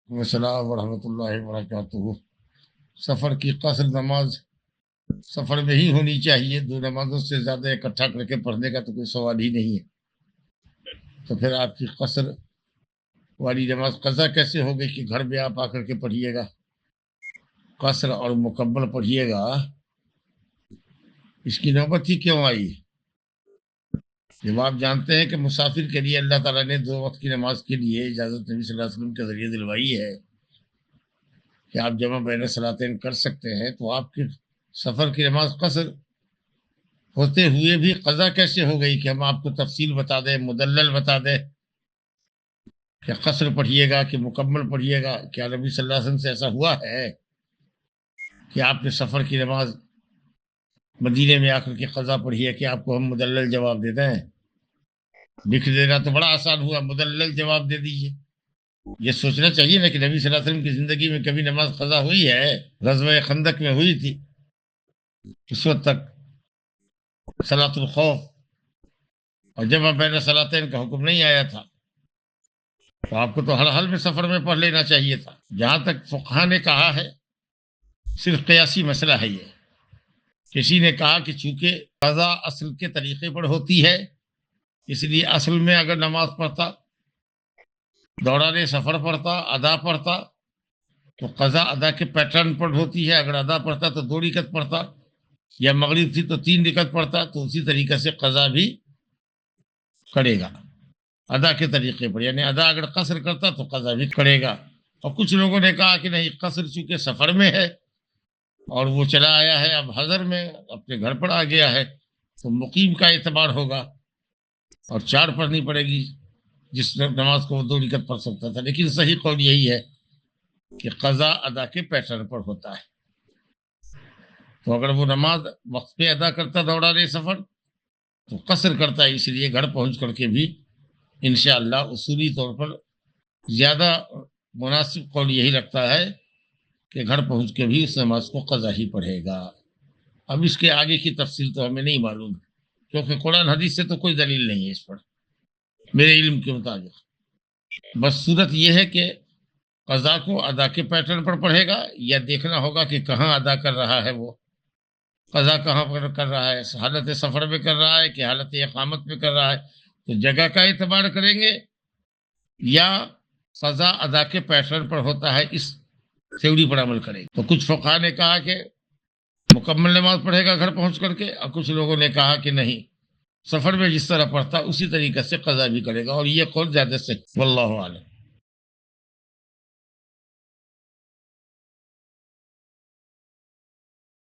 السلام ورحمۃ اللہ وبرکاتہ۔ سفر کی قصر نماز سفر میں ہی ہونی چاہیے، دو نمازوں سے زیادہ اکٹھا کر کے پڑھنے کا تو کوئی سوال ہی نہیں ہے۔ تو پھر آپ کی قصر والی نماز قضا کیسے ہو گئی کہ گھر میں آپ آ کر کے پڑھیے گا؟ قصر اور مکمل پڑھیے گا، اس کی نوبت ہی کیوں آئی؟ جب آپ جانتے ہیں کہ مسافر کے لیے اللہ تعالیٰ نے 2 وقت کی نماز کے لیے اجازت نبی صلی اللہ علیہ وسلم کے ذریعے دلوائی ہے کہ آپ جمع بین صلاتین کر سکتے ہیں، تو آپ کی سفر کی نماز قصر ہوتے ہوئے بھی قضا کیسے ہو گئی کہ ہم آپ کو تفصیل بتا دیں، مدلل بتا دیں کہ قصر پڑھیے گا کہ مکمل پڑھیے گا؟ کیا نبی صلی اللہ علیہ وسلم سے ایسا ہوا ہے کہ آپ نے سفر کی نماز مدینے میں آ کر کے قضا پڑھی ہے کہ آپ کو ہم مدلل جواب دے دیں؟ لکھ دینا تو بڑا آسان ہوا، مدلل جواب دے دیجیے۔ یہ سوچنا چاہیے نا کہ نبی صلی اللہ علیہ وسلم کی زندگی میں کبھی نماز قضا ہوئی ہے؟ غزوہ خندق میں ہوئی تھی، اس وقت تک صلاۃ الخوف اور جمع بین صلاتین کا حکم نہیں آیا تھا، تو آپ کو تو ہر حال میں سفر میں پڑھ لینا چاہیے تھا۔ جہاں تک فقہا نے کہا ہے، صرف قیاسی مسئلہ ہے یہ۔ کسی نے کہا کہ چونکہ قضا اصل کے طریقے پر ہوتی ہے، اس لیے اصل میں اگر نماز پڑھتا، دوران سفر پڑھتا، ادا پڑھتا، تو قضا ادا کے پیٹرن پر ہوتی ہے۔ اگر ادا پڑھتا تو 2 رکعت پڑھتا، یا مغرب تھی تو 3 رکعت پڑھتا، تو اسی طریقے سے قضا بھی کرے گا ادا کے طریقے پر، یعنی ادا اگر قصر کرتا تو قضا بھی کرے گا۔ اور کچھ لوگوں نے کہا کہ نہیں، قصر چونکہ سفر میں ہے اور وہ چلا آیا ہے اب حضر میں، اپنے گھر پر آ گیا ہے، تو مقیم کا اعتبار ہوگا اور 4 پڑھنی پڑے گی، جس نماز کو وہ 2 رکعت پڑھ سکتا تھا۔ لیکن صحیح قول یہی ہے کہ قضا ادا کے پیٹرن پر ہوتا ہے۔ تو اگر وہ نماز وقت پہ ادا کرتا دوران سفر تو قصر کرتا ہے، اس لیے گھر پہنچ کر کے بھی انشاءاللہ اصولی طور پر زیادہ مناسب قول یہی لگتا ہے کہ گھر پہنچ کے بھی اس نماز کو قضا ہی پڑھے گا۔ اب اس کے آگے کی تفصیل تو ہمیں نہیں معلوم، کیونکہ قرآن حدیث سے تو کوئی دلیل نہیں ہے اس پر میرے علم کے مطابق۔ بس صورت یہ ہے کہ قضا کو ادا کے پیٹرن پر پڑھے گا، یا دیکھنا ہوگا کہ کہاں ادا کر رہا ہے، وہ قضا کہاں پر کر رہا ہے، حالت سفر میں کر رہا ہے کہ حالت اقامت میں کر رہا ہے، تو جگہ کا اعتبار کریں گے یا قضا ادا کے پیٹرن پر ہوتا ہے اس تھیوری پر عمل کریں گے۔ تو کچھ فقہا نے کہا کہ مکمل نماز پڑھے گا گھر پہنچ کر کے، اور کچھ لوگوں نے کہا کہ نہیں، سفر میں جس طرح پڑھتا اسی طریقے سے قضا بھی کرے گا، اور یہ قول زیادہ صحیح، واللہ اعلم۔